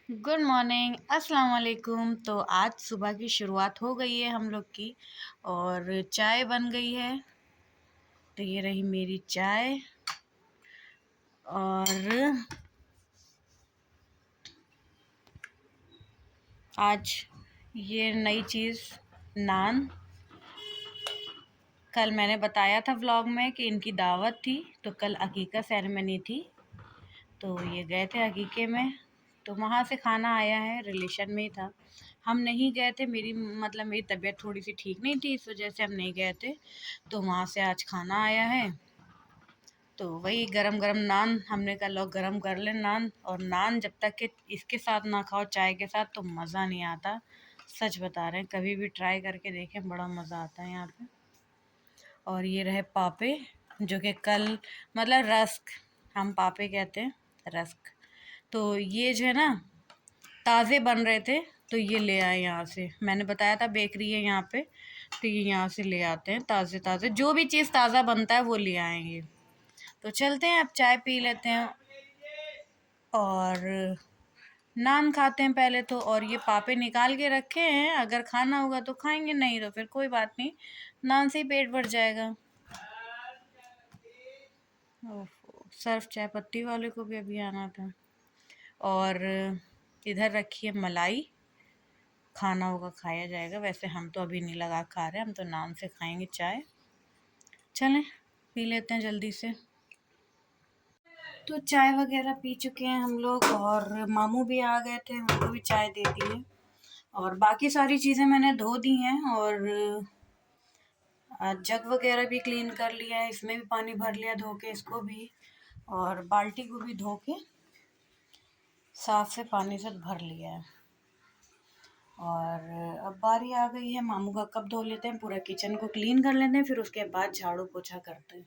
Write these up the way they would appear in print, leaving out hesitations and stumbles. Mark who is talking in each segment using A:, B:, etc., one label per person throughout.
A: Good morning, अस्सलाम वालेकुम। तो आज सुबह की शुरुआत हो गई है हम लोग की और चाय बन गई है। तो ये रही मेरी चाय और आज ये नई चीज़ नान। कल मैंने बताया था व्लॉग में कि इनकी दावत थी, तो कल अकीका सेरेमनी थी। तो ये गए थे अकीके में, तो वहाँ से खाना आया है, रिलेशन में ही था। हम नहीं गए थे, मेरी तबीयत थोड़ी सी ठीक नहीं थी, इस वजह से हम नहीं गए थे। तो वहाँ से आज खाना आया है, तो वही गरम गरम नान हमने कहा लो गरम कर ले नान। और नान जब तक कि इसके साथ ना खाओ चाय के साथ तो मज़ा नहीं आता। सच बता रहे हैं, कभी भी ट्राई करके देखें, बड़ा मज़ा आता है यहाँ पे। और ये रहे पापे, जो कि कल रस्क, हम पापे कहते हैं, रस्क। तो ये जो है ना, ताज़े बन रहे थे, तो ये ले आए यहाँ से। मैंने बताया था बेकरी है यहाँ पे, तो ये यहाँ से ले आते हैं ताज़े ताज़े। जो भी चीज़ ताज़ा बनता है वो ले आएंगे। तो चलते हैं, अब चाय पी लेते हैं और नान खाते हैं पहले तो। और ये पापे निकाल के रखे हैं, अगर खाना होगा तो खाएंगे, नहीं तो फिर कोई बात नहीं, नान से ही पेट भर जाएगा। ओहो, सर्फ चाय पत्ती वाले को भी अभी आना था। और इधर रखी है मलाई, खाना होगा खाया जाएगा। वैसे हम तो अभी नहीं लगा खा रहे, हम तो नान से खाएंगे चाय। चलें पी लेते हैं जल्दी से। तो चाय वगैरह पी चुके हैं हम लोग और मामू भी आ गए थे, उनको भी चाय दे दी है। और बाकी सारी चीज़ें मैंने धो दी हैं और जग वगैरह भी क्लीन कर लिया है, इसमें भी पानी भर लिया धो के, इसको भी और बाल्टी को भी धो के साफ से पानी से भर लिया है। और अब बारी आ गई है, मामू का कप धो लेते हैं, पूरा किचन को क्लीन कर लेते हैं, फिर उसके बाद झाड़ू पोछा करते हैं।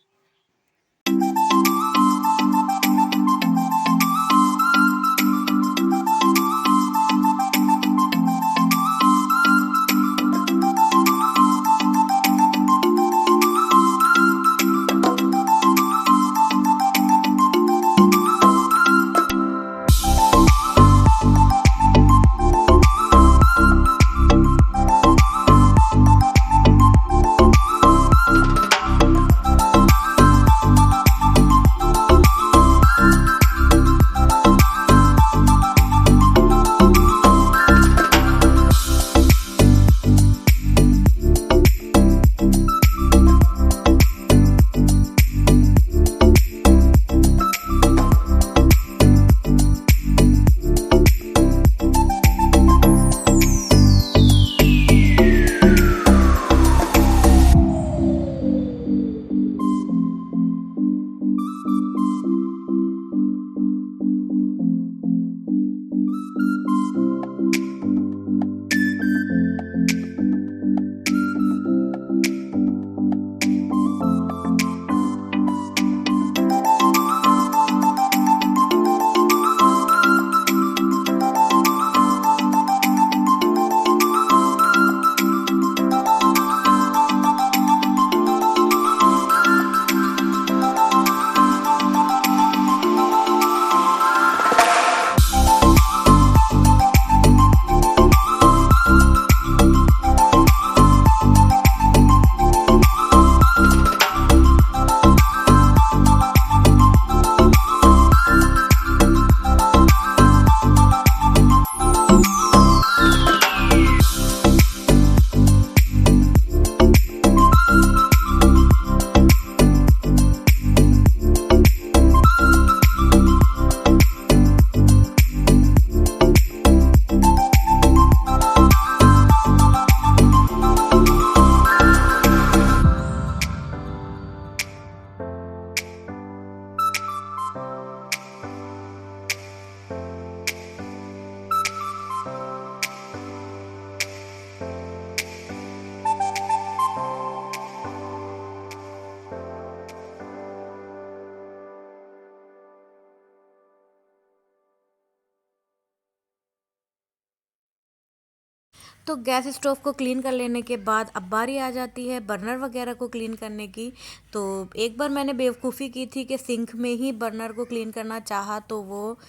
A: तो गैस स्टोव को क्लीन कर लेने के बाद अब बारी आ जाती है बर्नर वगैरह को क्लीन करने की। तो एक बार मैंने बेवकूफ़ी की थी कि सिंक में ही बर्नर को क्लीन करना चाहा, तो वो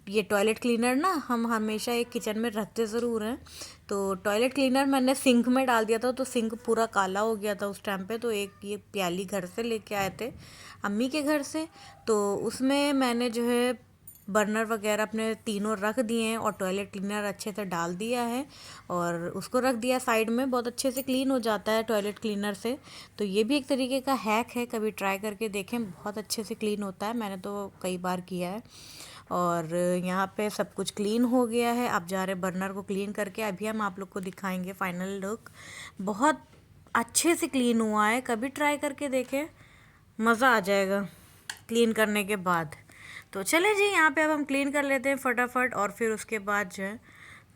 A: ये टॉयलेट क्लीनर ना हम हमेशा एक किचन में रखते ज़रूर हैं। तो टॉयलेट क्लीनर मैंने सिंक में डाल दिया था, तो सिंक पूरा काला हो गया था उस टाइम पे। तो एक ये प्याली घर से लेके आए थे, अम्मी के घर से। तो उसमें मैंने जो है बर्नर वगैरह अपने तीनों रख दिए हैं और टॉयलेट क्लीनर अच्छे से डाल दिया है और उसको रख दिया साइड में। बहुत अच्छे से क्लीन हो जाता है टॉयलेट क्लीनर से। तो ये भी एक तरीके का हैक है, कभी ट्राई करके देखें, बहुत अच्छे से क्लीन होता है। मैंने तो कई बार किया है। और यहाँ पे सब कुछ क्लीन हो गया है। अब जा रहे बर्नर को क्लीन करके, अभी हम आप लोग को दिखाएंगे फाइनल लुक। बहुत अच्छे से क्लीन हुआ है, कभी ट्राई करके देखें, मज़ा आ जाएगा क्लीन करने के बाद। तो चले जी, यहाँ पे अब हम क्लीन कर लेते हैं फटाफट और फिर उसके बाद जो है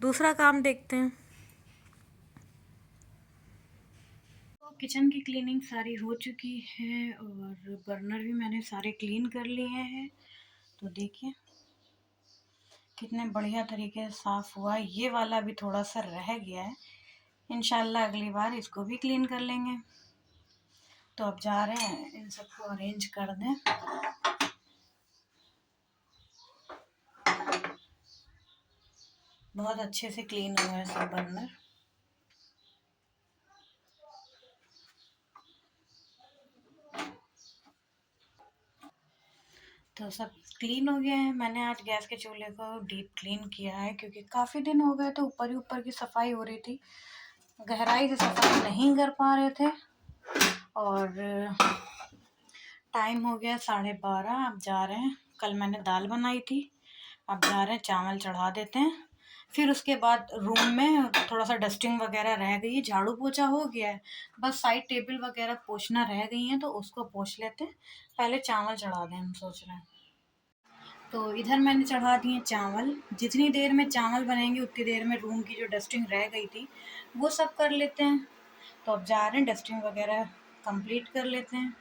A: दूसरा काम देखते हैं। तो किचन की क्लीनिंग सारी हो चुकी है और बर्नर भी मैंने सारे क्लीन कर लिए हैं। तो देखिए कितने बढ़िया तरीके से साफ़ हुआ है। ये वाला भी थोड़ा सा रह गया है, इंशाल्लाह अगली बार इसको भी क्लीन कर लेंगे। तो अब जा रहे हैं इन सबको अरेंज कर दें। बहुत अच्छे से क्लीन हुआ है सब बर्नर। तो सब क्लीन हो गया है। मैंने आज गैस के चूल्हे को डीप क्लीन किया है क्योंकि काफ़ी दिन हो गए, तो ऊपर ही ऊपर की सफाई हो रही थी, गहराई से सफाई नहीं कर पा रहे थे। और टाइम हो गया 12:30। अब जा रहे हैं, कल मैंने दाल बनाई थी, अब जा रहे हैं चावल चढ़ा देते हैं। फिर उसके बाद रूम में थोड़ा सा डस्टिंग वगैरह रह गई है, झाड़ू पोछा हो गया है, बस साइड टेबल वगैरह पोछना रह गई हैं, तो उसको पोछ लेते हैं। पहले चावल चढ़ा दें हम सोच रहे हैं। तो इधर मैंने चढ़ा दिए चावल। जितनी देर में चावल बनेंगे उतनी देर में रूम की जो डस्टिंग रह गई थी वो सब कर लेते हैं। तो अब जा रहे हैं डस्टिंग वगैरह कंप्लीट कर लेते हैं।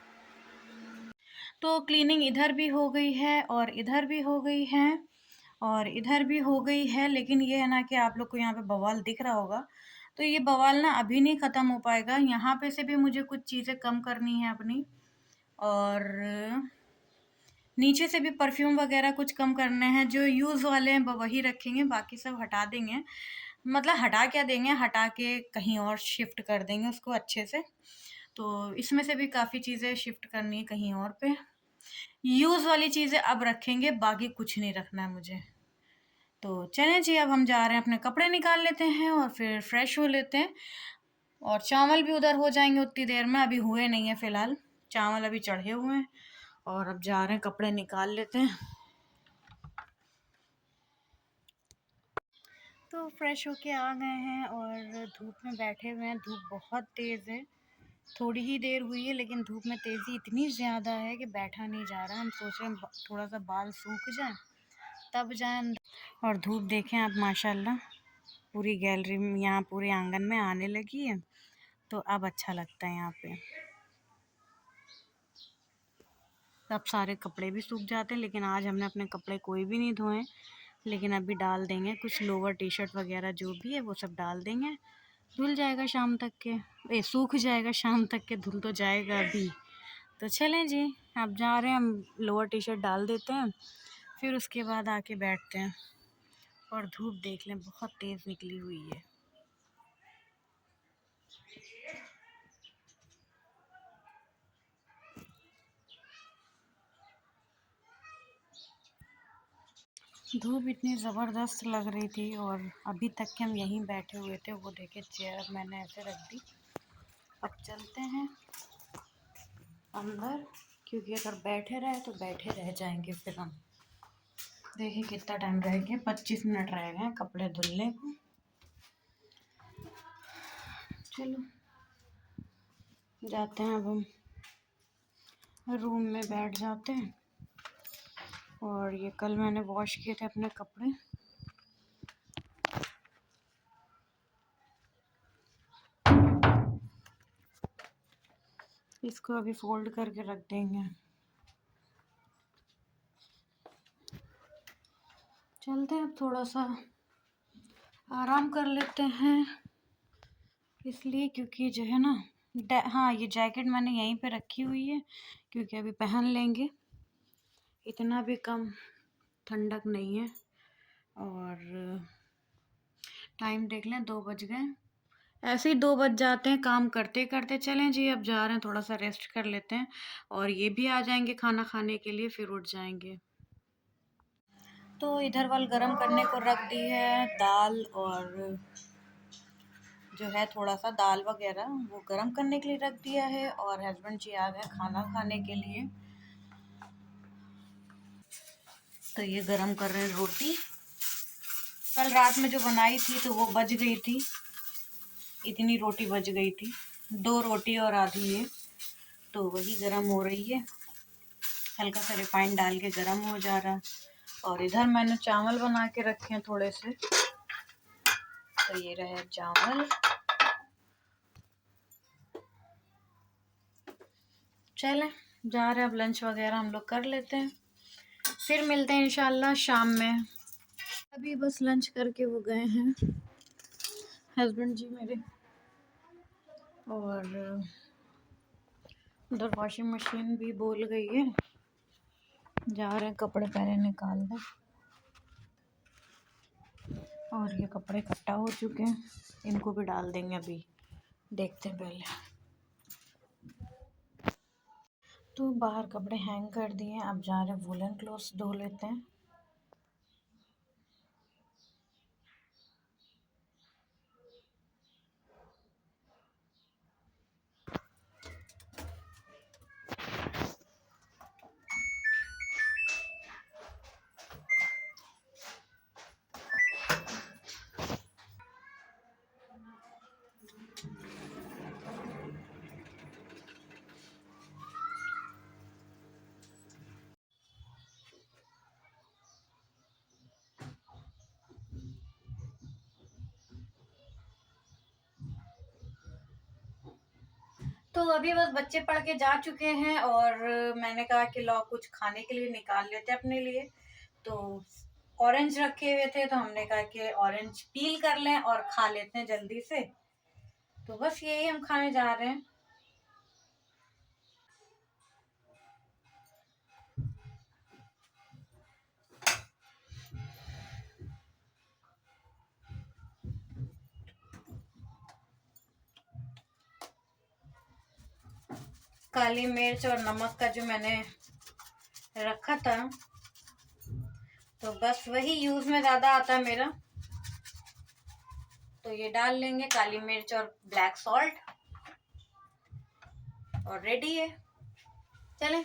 A: तो क्लीनिंग इधर भी हो गई है और इधर भी हो गई है और इधर भी हो गई है, लेकिन ये है ना कि आप लोग को यहाँ पे बवाल दिख रहा होगा, तो ये बवाल ना अभी नहीं ख़त्म हो पाएगा। यहाँ पे से भी मुझे कुछ चीज़ें कम करनी है अपनी, और नीचे से भी परफ्यूम वगैरह कुछ कम करने हैं। जो यूज़ वाले हैं वही रखेंगे, बाकी सब हटा देंगे। मतलब हटा क्या देंगे, हटा के कहीं और शिफ्ट कर देंगे उसको अच्छे से। तो इसमें से भी काफ़ी चीज़ें शिफ्ट करनी है कहीं और पे। यूज़ वाली चीज़ें अब रखेंगे, बाकी कुछ नहीं रखना है मुझे। तो चलें जी, अब हम जा रहे हैं, अपने कपड़े निकाल लेते हैं और फिर फ्रेश हो लेते हैं। और चावल भी उधर हो जाएंगे उतनी देर में, अभी हुए नहीं है फ़िलहाल, चावल अभी चढ़े हुए हैं। और अब जा रहे हैं कपड़े निकाल लेते हैं। तो फ्रेश होके आ गए हैं और धूप में बैठे हुए हैं। धूप बहुत तेज़ है, थोड़ी ही देर हुई है लेकिन धूप में तेज़ी इतनी ज़्यादा है कि बैठा नहीं जा रहा। हम सोच रहे हैं थोड़ा सा बाल सूख जाए तब जाएं। और धूप देखें आप, माशाल्लाह पूरी गैलरी में, यहाँ पूरे आंगन में आने लगी है, तो अब अच्छा लगता है यहाँ पे। अब सारे कपड़े भी सूख जाते हैं, लेकिन आज हमने अपने कपड़े कोई भी नहीं धोए, लेकिन अभी डाल देंगे कुछ लोअर टी शर्ट वगैरह जो भी है वो सब डाल देंगे। धुल जाएगा शाम तक के, सूख जाएगा शाम तक के, धुल तो जाएगा अभी। तो चलें जी, अब जा रहे हैं हम, लोअर टी शर्ट डाल देते हैं, फिर उसके बाद आके बैठते हैं। और धूप देख लें बहुत तेज़ निकली हुई है। धूप इतनी ज़बरदस्त लग रही थी और अभी तक के हम यहीं बैठे हुए थे। वो देखे चेयर मैंने ऐसे रख दी। अब चलते हैं अंदर, क्योंकि अगर बैठे रहे तो बैठे रह जाएंगे फिर हम। देखिए कितना टाइम रह गया, 25 मिनट रह गए कपड़े धुलने को। चलो जाते हैं, अब हम रूम में बैठ जाते हैं। और ये कल मैंने वॉश किए थे अपने कपड़े, इसको अभी फोल्ड करके रख देंगे। चलते हैं, अब थोड़ा सा आराम कर लेते हैं, इसलिए क्योंकि जो है ना, हाँ ये जैकेट मैंने यहीं पे रखी हुई है क्योंकि अभी पहन लेंगे, इतना भी कम ठंडक नहीं है। और टाइम देख लें 2 बज गए। ऐसे ही 2 बज जाते हैं काम करते करते। चलें जी, अब जा रहे हैं, थोड़ा सा रेस्ट कर लेते हैं और ये भी आ जाएंगे खाना खाने के लिए, फिर उठ जाएंगे। तो इधर वाल गरम करने को रख दी है दाल, और जो है थोड़ा सा दाल वगैरह वो गरम करने के लिए रख दिया है। और हस्बैंड जी आ गए खाना खाने के लिए, तो ये गरम कर रहे हैं रोटी। कल रात में जो बनाई थी तो वो बच गई थी, इतनी रोटी बच गई थी, 2 रोटी और आधी ये, तो वही गरम हो रही है। हल्का सा रिफाइंड डाल के गरम हो जा रहा है। और इधर मैंने चावल बना के रखे हैं थोड़े से, तो ये रहे चावल। चलें, जा रहे हैं अब, लंच वगैरह हम लोग कर लेते हैं, फिर मिलते हैं इंशाल्लाह शाम में। अभी बस लंच करके वो गए हैं हस्बैंड जी मेरे, और उधर वॉशिंग मशीन भी बोल गई है, जा रहे हैं कपड़े पहले निकालने। और ये कपड़े इकट्ठा हो चुके हैं, इनको भी डाल देंगे अभी, देखते हैं पहले। तो बाहर कपड़े हैंग कर दिए हैं, अब जा रहे हैं वुलन क्लोथ्स धो लेते हैं। तो अभी बस बच्चे पढ़ के जा चुके हैं, और मैंने कहा कि लो कुछ खाने के लिए निकाल लेते हैं अपने लिए। तो ऑरेंज रखे हुए थे, तो हमने कहा कि ऑरेंज पील कर लें और खा लेते हैं जल्दी से। तो बस यही हम खाने जा रहे हैं। काली मिर्च और नमक का जो मैंने रखा था, तो बस वही यूज में ज्यादा आता है मेरा, तो ये डाल लेंगे काली मिर्च और ब्लैक सॉल्ट, और रेडी है। चलें,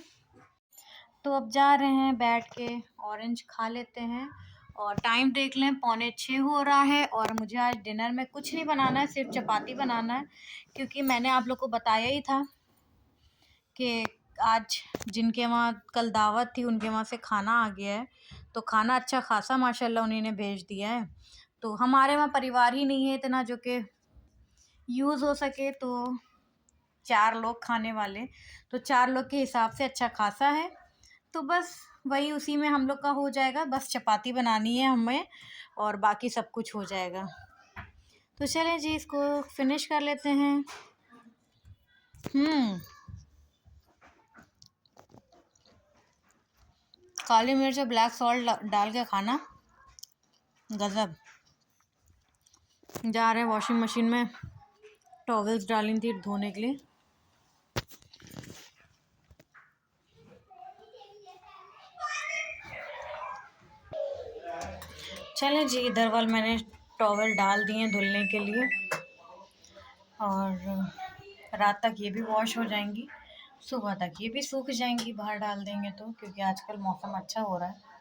A: तो अब जा रहे हैं बैठ के ऑरेंज खा लेते हैं। और टाइम देख लें 5:45 हो रहा है, और मुझे आज डिनर में कुछ नहीं बनाना है, सिर्फ चपाती बनाना है, क्योंकि मैंने आप लोग को बताया ही था कि आज जिनके वहाँ कल दावत थी उनके वहाँ से खाना आ गया है। तो खाना अच्छा खासा माशाल्लाह उन्हीं ने भेज दिया है। तो हमारे वहाँ परिवार ही नहीं है इतना जो कि यूज़ हो सके, तो 4 लोग खाने वाले, तो 4 लोग के हिसाब से अच्छा खासा है। तो बस वही उसी में हम लोग का हो जाएगा, बस चपाती बनानी है हमें, और बाकी सब कुछ हो जाएगा। तो चलें जी, इसको फिनिश कर लेते हैं। काली मिर्च और ब्लैक सॉल्ट डाल के खाना गजब। जा रहे हैं वॉशिंग मशीन में, टॉवल्स डाली थी धोने के लिए। चलें जी, इधर वाल मैंने टॉवल डाल दिए धुलने के लिए, और रात तक ये भी वॉश हो जाएंगी, सुबह तक ये भी सूख जाएंगी बाहर डाल देंगे तो, क्योंकि आजकल मौसम अच्छा हो रहा है।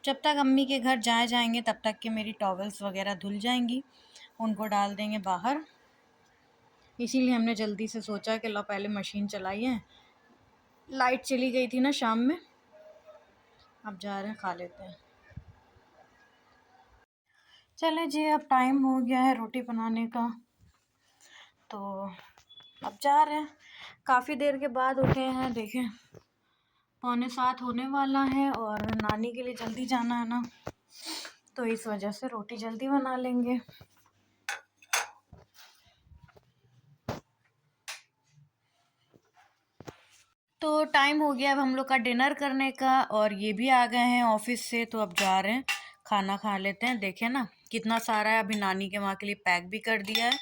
A: जब तक अम्मी के घर जाएंगे तब तक के मेरी टॉवल्स वगैरह धुल जाएंगी, उनको डाल देंगे बाहर। इसीलिए हमने जल्दी से सोचा कि लो पहले मशीन चलाई है, लाइट चली गई थी ना शाम में। अब जा रहे हैं खा लेते हैं। चले जी, अब टाइम हो गया है रोटी बनाने का, तो अब जा रहे हैं, काफ़ी देर के बाद उठे हैं, देखें 6:45 होने वाला है और नानी के लिए जल्दी जाना है ना, तो इस वजह से रोटी जल्दी बना लेंगे। तो टाइम हो गया अब हम लोग का डिनर करने का, और ये भी आ गए हैं ऑफिस से, तो अब जा रहे हैं खाना खा लेते हैं। देखें ना कितना सारा है, अभी नानी के माँ के लिए पैक भी कर दिया है,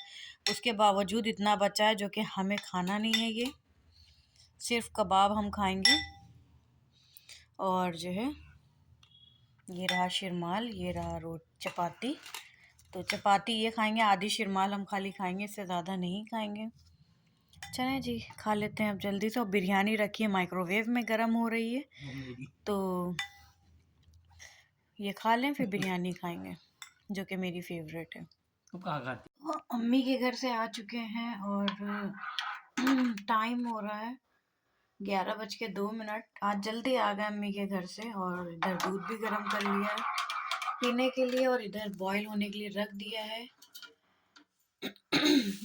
A: उसके बावजूद इतना बचा है जो कि हमें खाना नहीं है। ये सिर्फ कबाब हम खाएंगे, और जो है ये रहा शिरमाल, ये रहा चपाती। तो चपाती ये खाएंगे, आधी शिरमाल हम खाली खाएंगे, इससे ज़्यादा नहीं खाएंगे। चलें जी खा लेते हैं अब जल्दी से। और बिरयानी रखी है माइक्रोवेव में, गर्म हो रही है, तो ये खा लें फिर बिरयानी खाएंगे जो कि मेरी फेवरेट है। अम्मी के घर से आ चुके हैं और टाइम हो रहा है 11:02। आज जल्दी आ गए अम्मी के घर से, और इधर दूध भी गर्म कर लिया है पीने के लिए, और इधर बॉईल होने के लिए रख दिया है।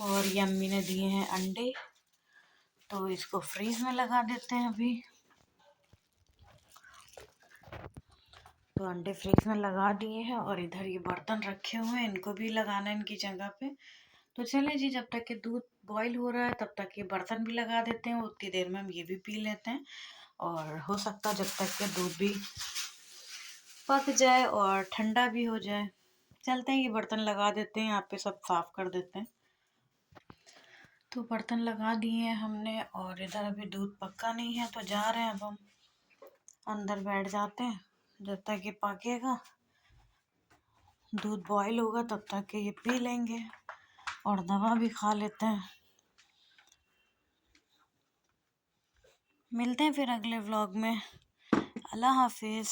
A: और ये अम्मी ने दिए हैं अंडे, तो इसको फ्रीज में लगा देते हैं अभी। तो अंडे फ्रीज में लगा दिए हैं, और इधर ये बर्तन रखे हुए हैं, इनको भी लगाना है इनकी जगह पे। तो चलें जी, जब तक कि दूध बॉईल हो रहा है तब तक ये बर्तन भी लगा देते हैं, उतनी देर में हम ये भी पी लेते हैं। और हो सकता है जब तक कि दूध भी पक जाए और ठंडा भी हो जाए। चलते हैं, ये बर्तन लगा देते हैं, यहाँ पे सब साफ कर देते हैं। तो बर्तन लगा दिए हैं हमने, और इधर अभी दूध पक्का नहीं है, तो जा रहे हैं अब हम अंदर बैठ जाते हैं। जब तक ये पकेगा, दूध बॉईल होगा, तब तक के ये पी लेंगे और दवा भी खा लेते हैं। मिलते हैं फिर अगले व्लॉग में। अल्लाह हाफिज़।